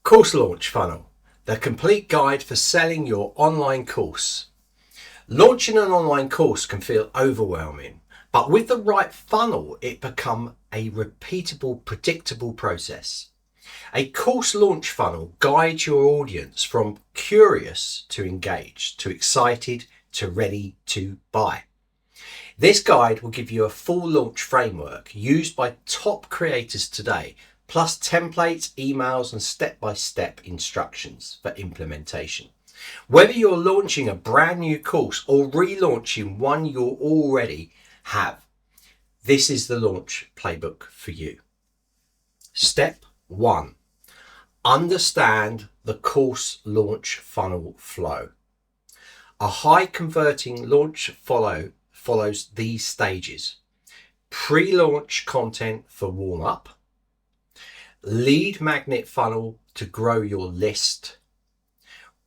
Course Launch Funnel, the complete guide for selling your online course. Launching an online course can feel overwhelming, but with the right funnel, it becomes a repeatable, predictable process. A course launch funnel guides your audience from curious to engaged, to excited, to ready to buy. This guide will give you a full launch framework used by top creators today, plus templates, emails, and step-by-step instructions for implementation. Whether you're launching a brand new course or relaunching one you already have, this is the launch playbook for you. Step 1. Understand the course launch funnel flow. A high converting launch follows these stages: pre-launch content for warm-up, lead magnet funnel to grow your list,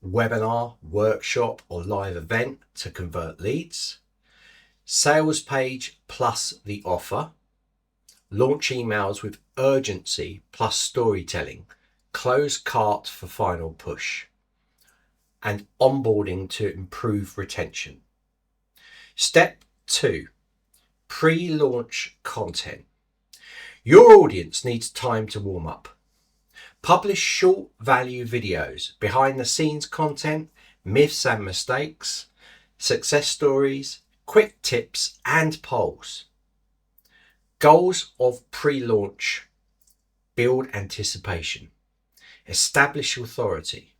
webinar, workshop, or live event to convert leads, sales page plus the offer, launch emails with urgency plus storytelling, close cart for final push, and onboarding to improve retention. Step 2. Pre-launch content. Your audience needs time to warm up. Publish short value videos, behind the scenes content, myths and mistakes, success stories, quick tips and polls. Goals of pre-launch: build anticipation, establish authority,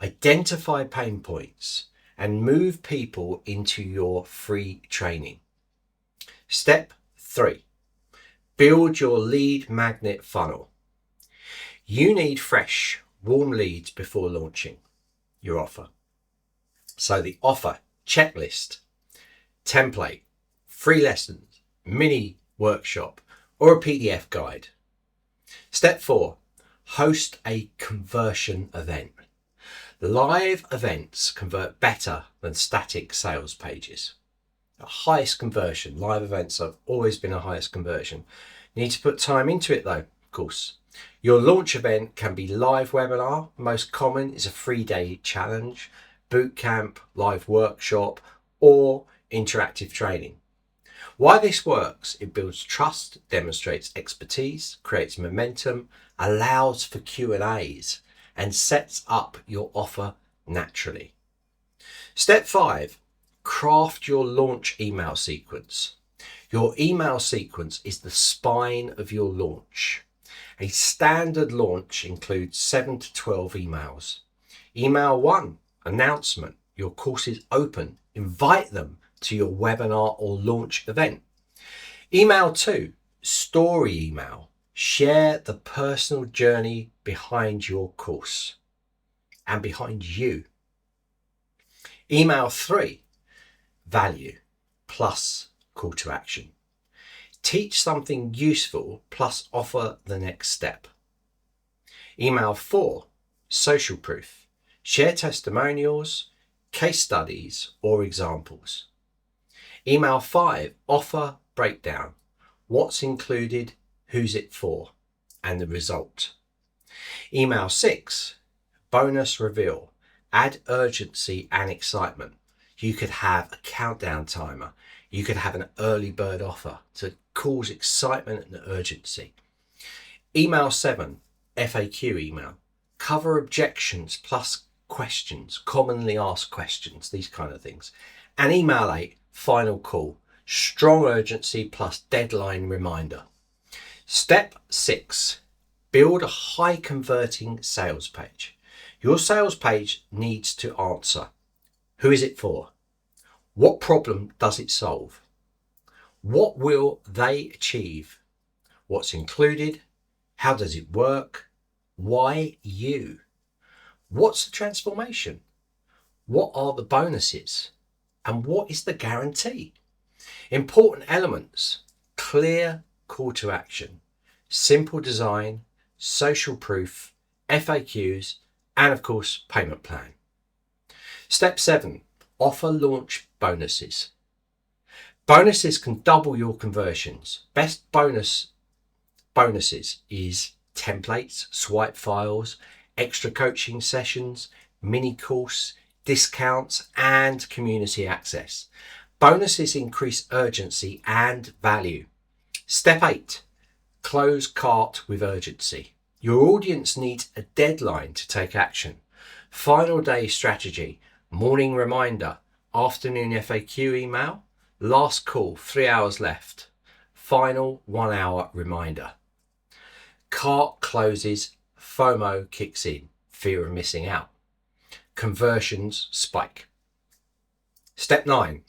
identify pain points, and move people into your free training. Step 3. Build your lead magnet funnel. You need fresh, warm leads before launching your offer. So the offer checklist, template, free lessons, mini workshop, or a PDF guide. Step 4. Host a conversion event. Live events convert better than static sales pages. The highest conversion. Live events have always been a highest conversion. You need to put time into it though, of course. Your launch event can be live webinar. Most common is a 3-day challenge, boot camp, live workshop, or interactive training. Why this works: it builds trust, demonstrates expertise, creates momentum, allows for Q&As, and sets up your offer naturally. Step 5. Craft your launch email sequence. Your email sequence is the spine of your launch. A standard launch includes 7 to 12 emails. Email 1, announcement: your course is open. Invite them to your webinar or launch event. Email 2, story email: share the personal journey behind your course and behind you. Email 3, value plus call to action: teach something useful plus offer the next step. Email 4, social proof: share testimonials, case studies, or examples. Email 5, offer breakdown: what's included, who's it for, and the result. Email 6, bonus reveal: add urgency and excitement. You could have a countdown timer. You could have an early bird offer to cause excitement and urgency. Email 7, FAQ email: cover objections plus questions, commonly asked questions, these kind of things. And email 8, final call: strong urgency plus deadline reminder. Step 6. Build a high converting sales page. Your sales page needs to answer: who is it for? What problem does it solve? What will they achieve? What's included? How does it work? Why you? What's the transformation? What are the bonuses? And what is the guarantee? Important elements: clear call to action, simple design, social proof, FAQs, and of course payment plan. Step 7. Offer launch bonuses. Bonuses can double your conversions. Best bonuses is templates, swipe files, extra coaching sessions, mini course, discounts, and community access. Bonuses increase urgency and value. Step 8, close cart with urgency. Your audience needs a deadline to take action. Final day strategy, morning reminder, afternoon FAQ email, last call, 3 hours left, final 1 hour reminder. Cart closes, FOMO kicks in, fear of missing out. Conversions spike. Step 9,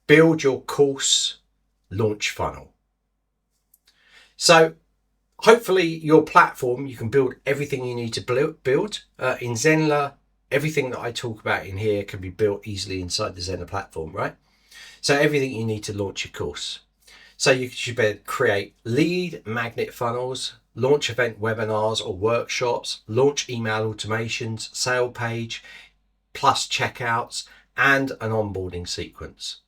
build your course launch funnel. So hopefully your platform, you can build everything you need to build. In Zenler, everything that I talk about in here can be built easily inside the Zenler platform, right? So everything you need to launch your course. So you should be able to create lead magnet funnels, launch event webinars or workshops, launch email automations, sale page, plus checkouts, and an onboarding sequence.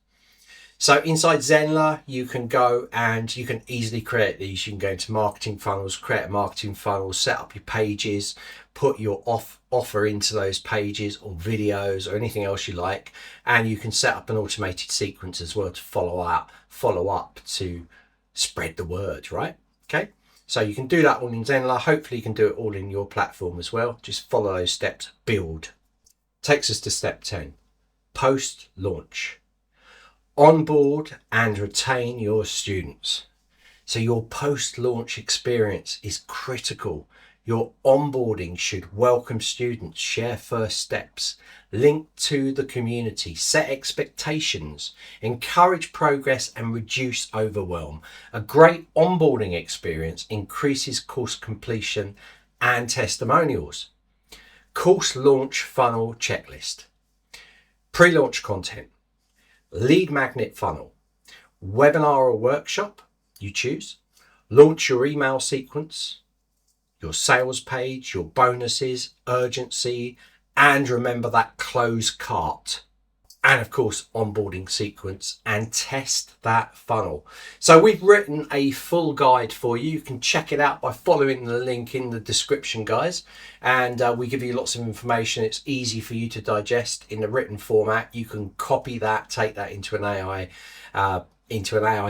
So inside Zenler, you can go and you can easily create these. You can go into marketing funnels, create a marketing funnel, set up your pages, put your offer into those pages or videos or anything else you like. And you can set up an automated sequence as well to follow up to spread the word, right? Okay. So you can do that all in Zenler. Hopefully you can do it all in your platform as well. Just follow those steps, build. Takes us to step 10, post-launch. Onboard and retain your students. So your post-launch experience is critical. Your onboarding should welcome students, share first steps, link to the community, set expectations, encourage progress and reduce overwhelm. A great onboarding experience increases course completion and testimonials. Course launch funnel checklist. Pre-launch content. Lead magnet funnel, webinar or workshop, you choose, launch your email sequence, your sales page, your bonuses, urgency, and remember that close cart. And of course, onboarding sequence, and test that funnel. So we've written a full guide for you. You can check it out by following the link in the description, guys. And we give you lots of information. It's easy for you to digest in the written format. You can copy that, take that into an AI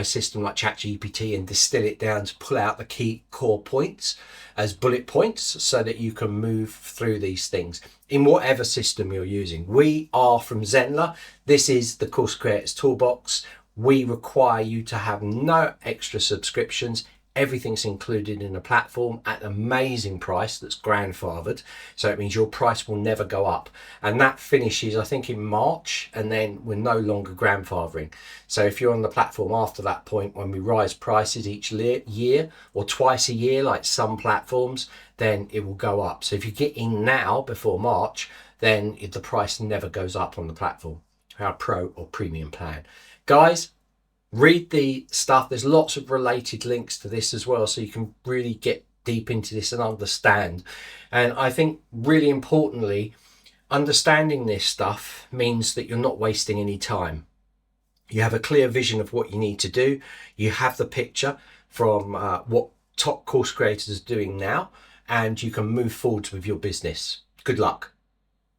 system like ChatGPT and distill it down to pull out the key core points as bullet points so that you can move through these things in whatever system you're using. We are from Zenler. This is the Course Creators Toolbox. We require you to have no extra subscriptions. Everything's included in the platform at an amazing price that's grandfathered. So it means your price will never go up. And that finishes, I think, in March, and then we're no longer grandfathering. So if you're on the platform after that point, when we rise prices each year or twice a year, like some platforms, then it will go up. So if you get in now before March, then the price never goes up on the platform, our pro or premium plan. Guys, read the stuff. There's lots of related links to this as well, so you can really get deep into this and understand. And I think really importantly, understanding this stuff means that you're not wasting any time. You have a clear vision of what you need to do. You have the picture from what top course creators are doing now, and you can move forward with your business. Good luck.